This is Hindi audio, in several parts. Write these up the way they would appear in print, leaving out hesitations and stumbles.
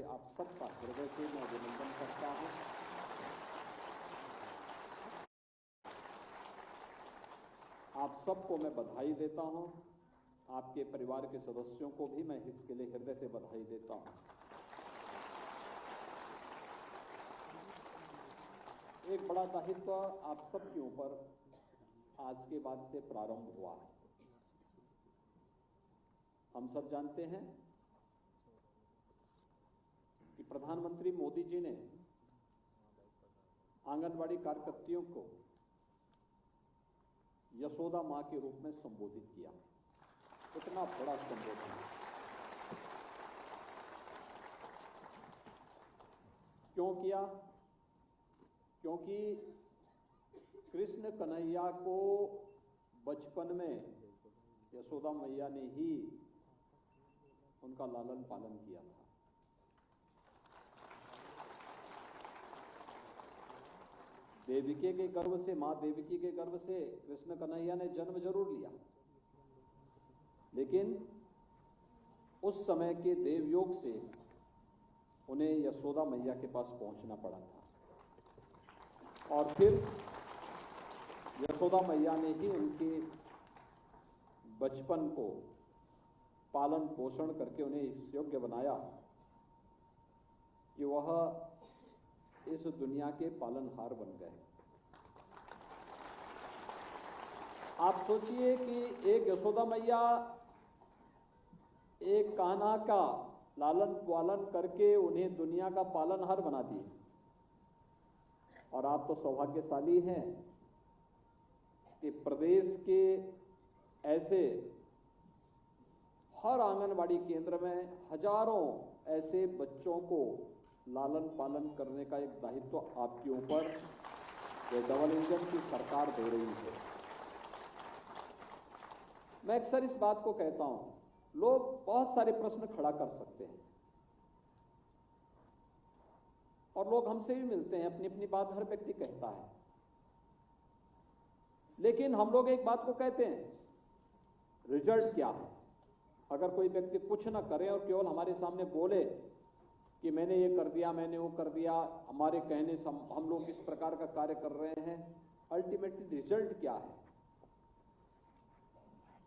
आप सबका हृदय से मैं अभिनंदन करता हूं। आप सबको मैं बधाई देता हूं। आपके परिवार के सदस्यों को भी मैं इसके लिए हृदय से बधाई देता हूं। एक बड़ा दायित्व आप सबके ऊपर आज के बाद से प्रारंभ हुआ है। हम सब जानते हैं कि प्रधानमंत्री मोदी जी ने आंगनवाड़ी कार्यकर्तियों को यशोदा मां के रूप में संबोधित किया। इतना बड़ा संबोधन। क्यों किया? क्योंकि कृष्ण कन्हैया को बचपन में यशोदा मैया ने ही उनका लालन पालन किया था। देवकी के गर्भ से, मां देवकी के गर्भ से कृष्ण कन्हैया ने जन्म जरूर लिया, लेकिन उस समय के देवयोग से उन्हें यशोदा मैया के पास पहुंचना पड़ा था और फिर यशोदा मैया ने ही उनके बचपन को पालन पोषण करके उन्हें इस योग्य बनाया कि वह इस दुनिया के पालनहार बन गए। आप सोचिए कि एक यशोदा मैया एक कान्हा का लालन पालन करके उन्हें दुनिया का पालनहार बना दी, और आप तो सौभाग्यशाली हैं कि प्रदेश के ऐसे हर आंगनवाड़ी केंद्र में हजारों ऐसे बच्चों को लालन पालन करने का एक दायित्व आपके ऊपर ये डबल इंजन की सरकार दे रही है। मैं अक्सर इस बात को कहता हूं, लोग बहुत सारे प्रश्न खड़ा कर सकते हैं और लोग हमसे भी मिलते हैं, अपनी अपनी बात हर व्यक्ति कहता है, लेकिन हम लोग एक बात को कहते हैं, रिजल्ट क्या है? अगर कोई व्यक्ति कुछ ना करे और केवल हमारे सामने बोले कि मैंने ये कर दिया, मैंने वो कर दिया, हमारे कहने से हम लोग इस प्रकार का कार्य कर रहे हैं, अल्टीमेटली रिजल्ट क्या है?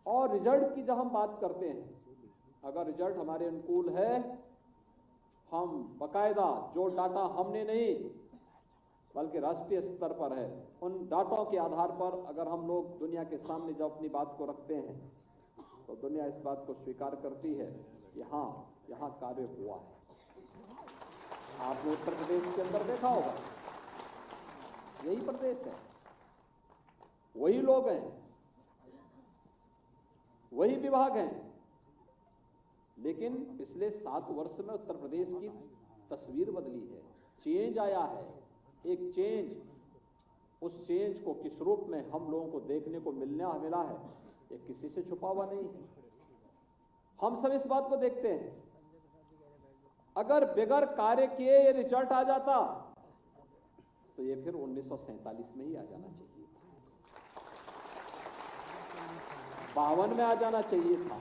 और रिजल्ट की जब हम बात करते हैं, अगर रिजल्ट हमारे अनुकूल है, हम बकायदा जो डाटा हमने नहीं बल्कि राष्ट्रीय स्तर पर है, उन डाटों के आधार पर अगर हम लोग दुनिया के सामने जब अपनी बात को रखते हैं तो दुनिया इस बात को स्वीकार करती है कि हाँ, यहां कार्य हुआ है। आपने उत्तर प्रदेश के अंदर देखा होगा, यही प्रदेश है, वही लोग हैं, वही विभाग हैं, लेकिन पिछले 7 वर्ष में उत्तर प्रदेश की तस्वीर बदली है, चेंज आया है। एक चेंज, उस चेंज को किस रूप में हम लोगों को देखने को मिला है, ये किसी से छुपा हुआ नहीं है। हम सब इस बात को देखते हैं। अगर बगैर कार्य किए ये रिजल्ट आ जाता तो ये फिर 1947 में ही आ जाना चाहिए था, 52 में आ जाना चाहिए था,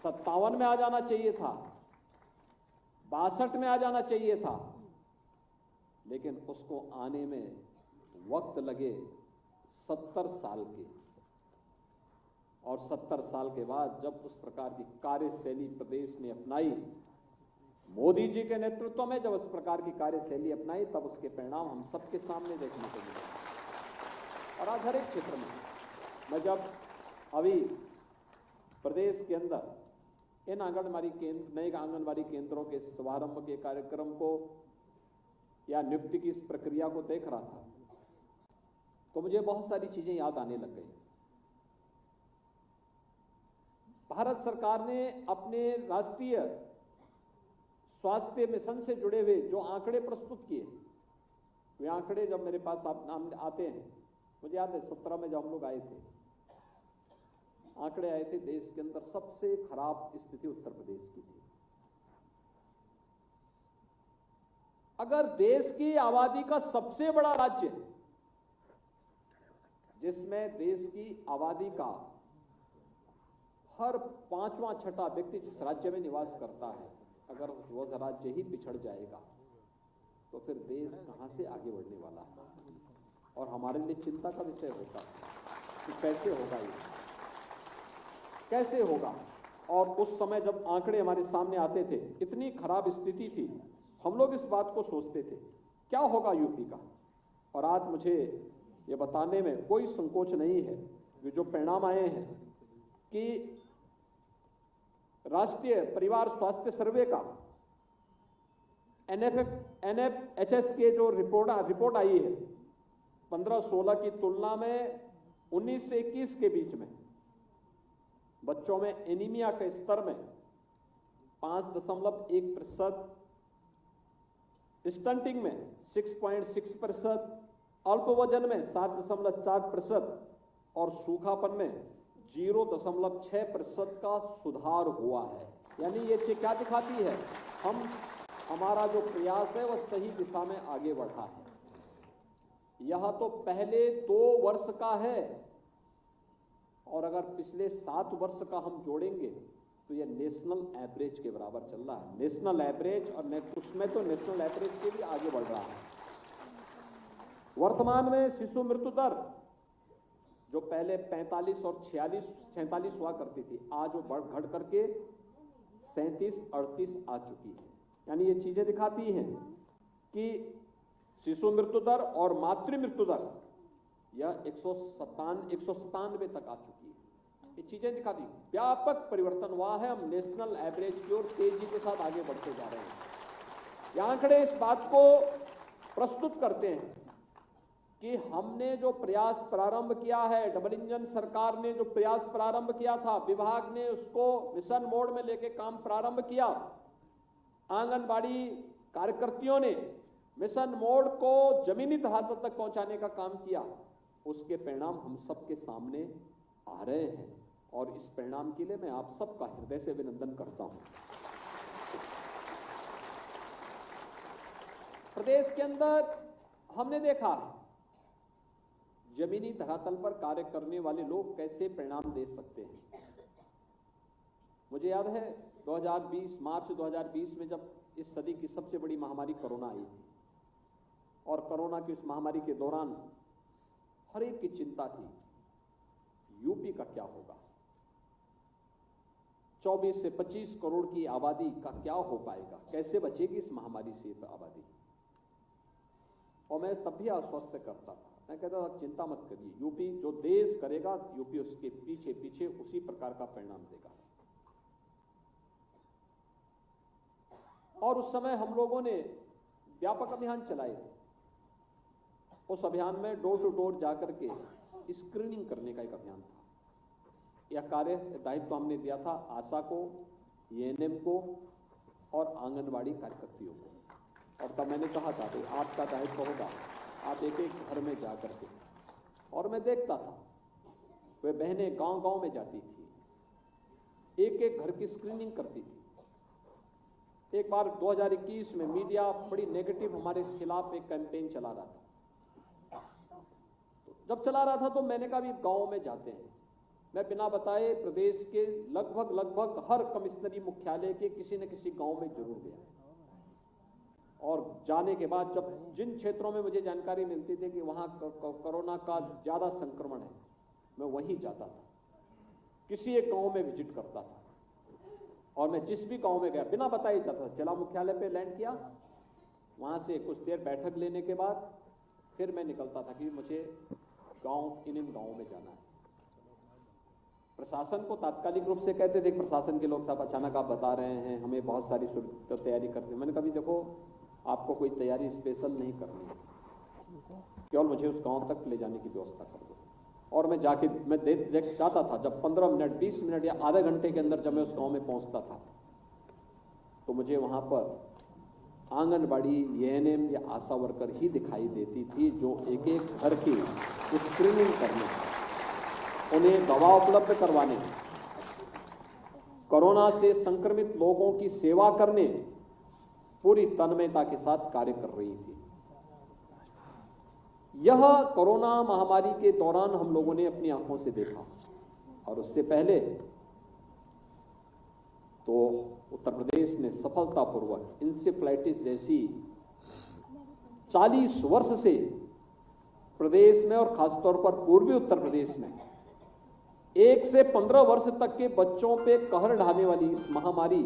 57 में आ जाना चाहिए था, 62 में आ जाना चाहिए था, लेकिन उसको आने में वक्त लगे 70 साल के। और 70 साल के बाद जब उस प्रकार की कार्यशैली प्रदेश ने अपनाई, मोदी जी के नेतृत्व में जब उस प्रकार की कार्यशैली अपनाई, तब उसके परिणाम हम सबके सामने देखने को मिले। और आज हर एक क्षेत्र में, मैं जब अभी प्रदेश के अंदर इन आंगनबाड़ी केंद्र, नए आंगनबाड़ी केंद्रों के शुभारंभ के कार्यक्रम को या नियुक्ति की इस प्रक्रिया को देख रहा था, तो मुझे बहुत सारी चीजें याद आने लग गई। भारत सरकार ने अपने राष्ट्रीय स्वास्थ्य मिशन से जुड़े हुए जो आंकड़े प्रस्तुत किए, वे आंकड़े जब मेरे पास आते हैं, मुझे याद है 17 में जब हम लोग आए थे, आंकड़े आए थे, देश के अंदर सबसे खराब स्थिति उत्तर प्रदेश की थी। अगर देश की आबादी का सबसे बड़ा राज्य, जिसमें देश की आबादी का हर 5वां 6वां व्यक्ति जिस राज्य में निवास करता है, अगर वो राज्य ही पिछड़ जाएगा तो फिर देश कहां से आगे बढ़ने वाला है। और हमारे लिए चिंता का विषय होता है कि कैसे होगा ये, कैसे होगा। और उस समय जब आंकड़े हमारे सामने आते थे, इतनी खराब स्थिति थी, हम लोग इस बात को सोचते थे क्या होगा यूपी का। और आज मुझे ये बताने में कोई संकोच नहीं है कि जो परिणाम आए हैं कि राष्ट्रीय परिवार स्वास्थ्य सर्वे का NFHS के जो रिपोर्ट आई है 15-16 की तुलना में 19 से 21 के बीच में बच्चों में एनीमिया के स्तर में 5.1%, स्टंटिंग में 6.6%, अल्प वजन में 7.4% और सूखापन में 0.6% का सुधार हुआ है। यानी ये क्या दिखाती है, हमारा जो प्रयास है वह सही दिशा में आगे बढ़ा है। यह तो पहले 2 वर्ष का है और अगर पिछले 7 वर्ष का हम जोड़ेंगे तो यह नेशनल एवरेज के बराबर चल रहा है। नेशनल एवरेज और उसमें तो नेशनल एवरेज के भी आगे बढ़ रहा है। वर्तमान में शिशु मृत्यु दर जो पहले 45 और 46 हुआ करती थी, आज वो घट करके 37-38 आ चुकी है। यानी ये चीजें दिखाती हैं कि शिशु मृत्यु दर और मातृ मृत्यु दर यह 197 तक आ चुकी है। ये चीजें दिखाती व्यापक परिवर्तन हुआ है। हम नेशनल एवरेज की ओर तेजी के साथ आगे बढ़ते जा रहे हैं। ये आंकड़े इस बात को प्रस्तुत करते हैं कि हमने जो प्रयास प्रारंभ किया है, डबल इंजन सरकार ने जो प्रयास प्रारंभ किया था, विभाग ने उसको मिशन मोड में लेके काम प्रारंभ किया, आंगनबाड़ी कार्यकर्तियों ने मिशन मोड को जमीनी धरातल तक पहुंचाने का काम किया, उसके परिणाम हम सबके सामने आ रहे हैं। और इस परिणाम के लिए मैं आप सबका हृदय से अभिनंदन करता हूं। प्रदेश के अंदर हमने देखा है जमीनी धरातल पर कार्य करने वाले लोग कैसे परिणाम दे सकते हैं। मुझे याद है 2020 मार्च 2020 में जब इस सदी की सबसे बड़ी महामारी कोरोना आई थी और कोरोना की उस महामारी के दौरान हर एक की चिंता थी यूपी का क्या होगा, 24 से 25 करोड़ की आबादी का क्या हो पाएगा, कैसे बचेगी इस महामारी से आबादी। और मैं तब भी आश्वस्त करता था, मैं कहता था चिंता मत करिए, यूपी जो देश करेगा यूपी उसके पीछे पीछे उसी प्रकार का परिणाम देगा। और उस समय हम लोगों ने व्यापक अभियान चलाए थे। उस अभियान में डोर टू डोर जाकर के स्क्रीनिंग करने का एक अभियान था। यह कार्य दायित्व हमने दिया था आशा को, एएनएम को और आंगनबाड़ी कार्यकर्तियों को। और तब मैंने कहा था कि आपका दायित्व होगा, आप एक एक घर में जा करके। और मैं देखता था वे बहनें गांव गांव में जाती थी, एक एक घर की स्क्रीनिंग करती थी। एक बार 2021 में मीडिया बड़ी नेगेटिव हमारे खिलाफ एक कैंपेन चला रहा था। जब चला रहा था तो मैंने कहा भी गांव में जाते हैं। मैं बिना बताए प्रदेश के लगभग हर कमिश्नरी मुख्यालय के किसी न किसी गांव में जरूर गया। और जाने के बाद जब जिन क्षेत्रों में मुझे जानकारी मिलती थी कि वहां कोरोना का ज्यादा संक्रमण है, मैं वहीं जाता था, किसी एक गांव में विजिट करता था। और मैं जिस भी गांव में गया बिना बताए जाता था। जिला मुख्यालय पे लैंड किया, वहां से कुछ देर बैठक लेने के बाद फिर मैं निकलता था कि मुझे इन गांवों में जाना है। प्रशासन को तात्कालिक रूप से कहते थे, प्रशासन के लोग साहब अचानक आप बता रहे हैं, हमें बहुत सारी तैयारी करनी है। मैंने कहा देखो आपको कोई तैयारी स्पेशल नहीं करनी है, केवल मुझे उस गांव तक ले जाने की व्यवस्था कर दो। और मैं जाके मैं देख जाता था। जब 15 मिनट 20 मिनट या आधे घंटे के अंदर जब मैं उस गांव में पहुंचता था तो मुझे वहां पर आंगनबाड़ी, एएनएम या आशा वर्कर ही दिखाई देती थी, जो एक एक घर की स्क्रीनिंग करने, उन्हें दवा उपलब्ध करवाने, कोरोना से संक्रमित लोगों की सेवा करने पूरी तन्मयता के साथ कार्य कर रही थी। यह कोरोना महामारी के दौरान हम लोगों ने अपनी आंखों से देखा। और उससे पहले तो उत्तर प्रदेश ने सफलतापूर्वक इंसेफ्लाइटिस जैसी 40 वर्ष से प्रदेश में और खासतौर पर पूर्वी उत्तर प्रदेश में 1 से 15 वर्ष तक के बच्चों पे कहर ढाने वाली इस महामारी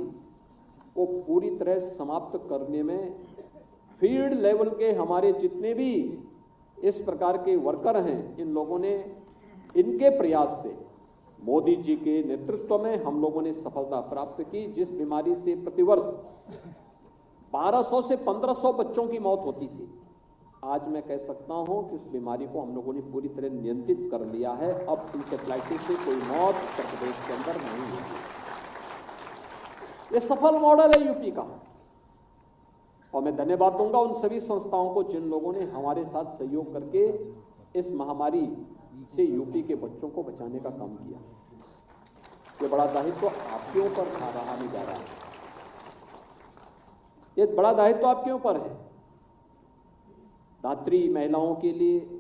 को पूरी तरह समाप्त करने में फील्ड लेवल के हमारे जितने भी इस प्रकार के वर्कर हैं, इन लोगों ने, इनके प्रयास से मोदी जी के नेतृत्व में हम लोगों ने सफलता प्राप्त की। जिस बीमारी से प्रतिवर्ष 1200 से 1500 बच्चों की मौत होती थी, आज मैं कह सकता हूं कि उस बीमारी को हम लोगों ने पूरी तरह नियंत्रित कर लिया है। अब इंसेफ्लाइटिस से कोई मौत उत्तर प्रदेश के अंदर नहीं होगी। ये सफल मॉडल है यूपी का, और मैं धन्यवाद दूंगा उन सभी संस्थाओं को जिन लोगों ने हमारे साथ सहयोग करके इस महामारी से यूपी के बच्चों को बचाने का काम किया। ये बड़ा दायित्व आपके ऊपर रहा नहीं जा रहा है, ये बड़ा दायित्व आपके ऊपर है। धात्री महिलाओं के लिए,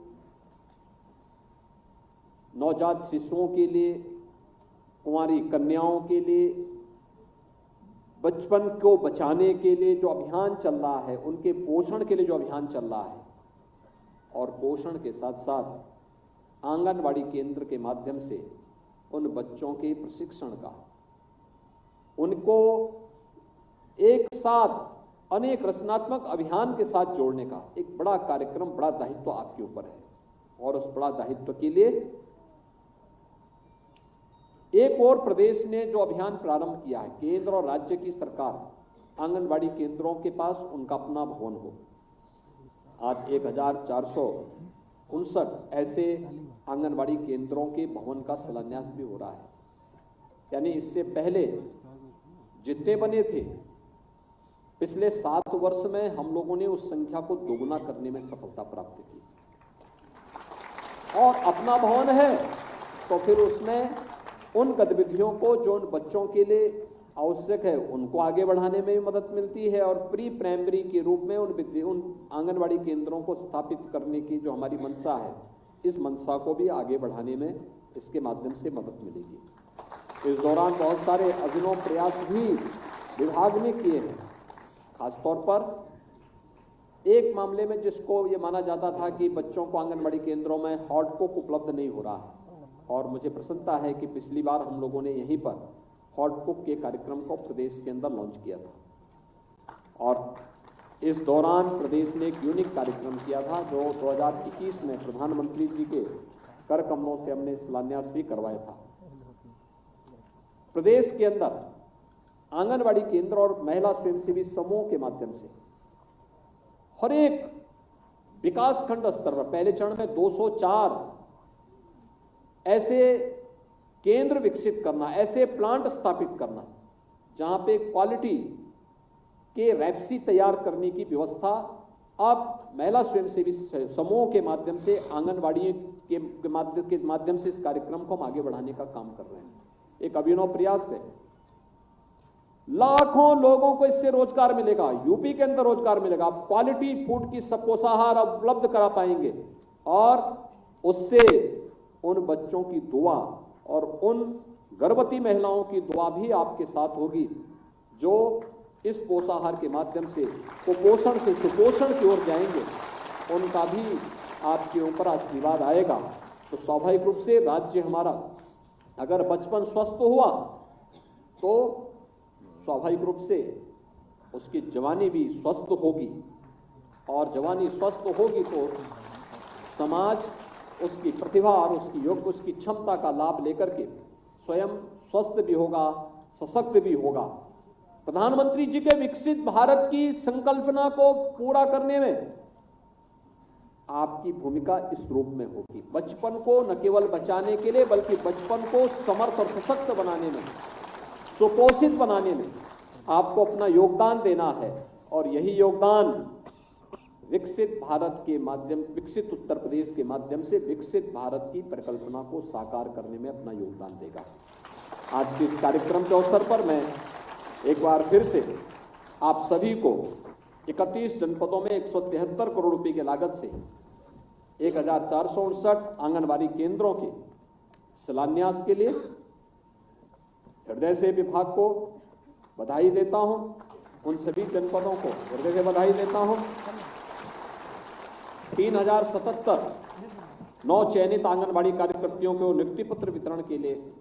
नवजात शिशुओं के लिए, कुंवारी कन्याओं के लिए, बचपन को बचाने के लिए जो अभियान चल रहा है, उनके पोषण के लिए जो अभियान चल रहा है, और पोषण के साथ साथ आंगनबाड़ी केंद्र के माध्यम से उन बच्चों के प्रशिक्षण का, उनको एक साथ अनेक रचनात्मक अभियान के साथ जोड़ने का एक बड़ा कार्यक्रम, बड़ा दायित्व आपके ऊपर है। और उस बड़ा दायित्व के लिए एक और प्रदेश ने जो अभियान प्रारंभ किया है, केंद्र और राज्य की सरकार आंगनबाड़ी केंद्रों के पास उनका अपना भवन हो। आज 1459 ऐसे आंगनबाड़ी केंद्रों के भवन का शिलान्यास भी हो रहा है। यानी इससे पहले जितने बने थे, पिछले 7 वर्ष में हम लोगों ने उस संख्या को दोगुना करने में सफलता प्राप्त की। और अपना भवन है तो फिर उसमें उन गतिविधियों को जो उन बच्चों के लिए आवश्यक है उनको आगे बढ़ाने में भी मदद मिलती है, और प्री प्राइमरी के रूप में उन आंगनबाड़ी केंद्रों को स्थापित करने की जो हमारी मंशा है, इस मंशा को भी आगे बढ़ाने में इसके माध्यम से मदद मिलेगी। इस दौरान बहुत सारे अभिनव प्रयास भी विभाग ने किए हैं। खासतौर पर एक मामले में जिसको ये माना जाता था कि बच्चों को आंगनबाड़ी केंद्रों में हॉटकुक उपलब्ध नहीं हो रहा है, और मुझे प्रसन्नता है कि पिछली बार हम लोगों ने यहीं पर हॉटकुक के कार्यक्रम को प्रदेश के अंदर लॉन्च किया था। और इस दौरान प्रदेश ने एक यूनिक कार्यक्रम किया था जो 2021 में प्रधानमंत्री जी के कर कमलों से हमने शिलान्यास भी करवाया था। प्रदेश के अंदर आंगनबाड़ी केंद्र और महिला स्वयंसेवी समूह के माध्यम से हर एक विकासखंड स्तर पर पहले चरण में 204 ऐसे केंद्र विकसित करना, ऐसे प्लांट स्थापित करना जहां पे क्वालिटी के रैप्सी तैयार करने की व्यवस्था अब महिला स्वयंसेवी समूह के माध्यम से, आंगनबाड़ी के माध्यम से इस कार्यक्रम को हम आगे बढ़ाने का काम कर रहे हैं। एक अभिनव प्रयास है। लाखों लोगों को इससे रोजगार मिलेगा, यूपी के अंदर रोजगार मिलेगा। क्वालिटी फूड की सब पोषाहार उपलब्ध करा पाएंगे, और उससे उन बच्चों की दुआ और उन गर्भवती महिलाओं की दुआ भी आपके साथ होगी जो इस पोषाहार के माध्यम से कुपोषण से सुपोषण की ओर जाएंगे, उनका भी आपके ऊपर आशीर्वाद आएगा। तो स्वाभाविक रूप से राज्य हमारा अगर बचपन स्वस्थ हुआ तो स्वाभाविक रूप से उसकी जवानी भी स्वस्थ होगी, और जवानी स्वस्थ होगी तो समाज उसकी प्रतिभा और उसकी योग्य, उसकी क्षमता का लाभ लेकर के स्वयं स्वस्थ भी होगा, सशक्त भी होगा। प्रधानमंत्री जी के विकसित भारत की संकल्पना को पूरा करने में आपकी भूमिका इस रूप में होगी। बचपन को न केवल बचाने के लिए बल्कि बचपन को समर्थ और सशक्त बनाने में, सुपोषित बनाने में आपको अपना योगदान देना है। और यही योगदान विकसित भारत के माध्यम, विकसित उत्तर प्रदेश के माध्यम से विकसित भारत की परिकल्पना को साकार करने में अपना योगदान देगा। आज के इस कार्यक्रम के अवसर पर मैं एक बार फिर से आप सभी को 31 जनपदों में 173 करोड़ रुपए की लागत से 1459 आंगनबाड़ी केंद्रों के शिलान्यास के लिए हृदय से विभाग को बधाई देता हूं। उन सभी जनपदों को हृदय से बधाई देता हूं। 3077 नौ चयनित आंगनबाड़ी कार्यकर्तियों को नियुक्ति पत्र वितरण के लिए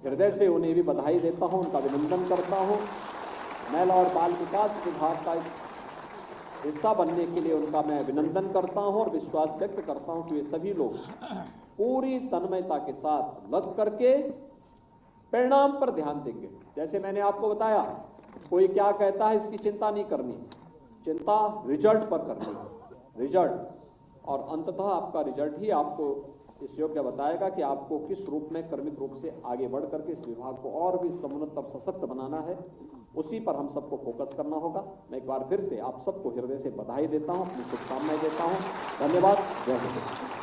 हृदय से उन्हें भी बधाई देता हूं, उनका अभिनंदन करता हूं। महिला और बाल विकास विभाग का हिस्सा बनने के लिए उनका मैं अभिनंदन करता हूं और विश्वास व्यक्त करता हूं कि वे सभी लोग पूरी तन्मयता के साथ लग करके परिणाम पर ध्यान देंगे। जैसे मैंने आपको बताया, कोई क्या कहता है इसकी चिंता नहीं करनी, चिंता रिजल्ट पर करनी है, रिजल्ट। और अंततः आपका रिजल्ट ही आपको इस योग्य बताएगा कि आपको किस रूप में क्रमिक रूप से आगे बढ़ करके इस विभाग को और भी समुन्नत और सशक्त बनाना है। उसी पर हम सबको फोकस करना होगा। मैं एक बार फिर से आप सबको हृदय से बधाई देता हूं, अपनी शुभकामनाएं देता हूं। धन्यवाद। जय हिंद।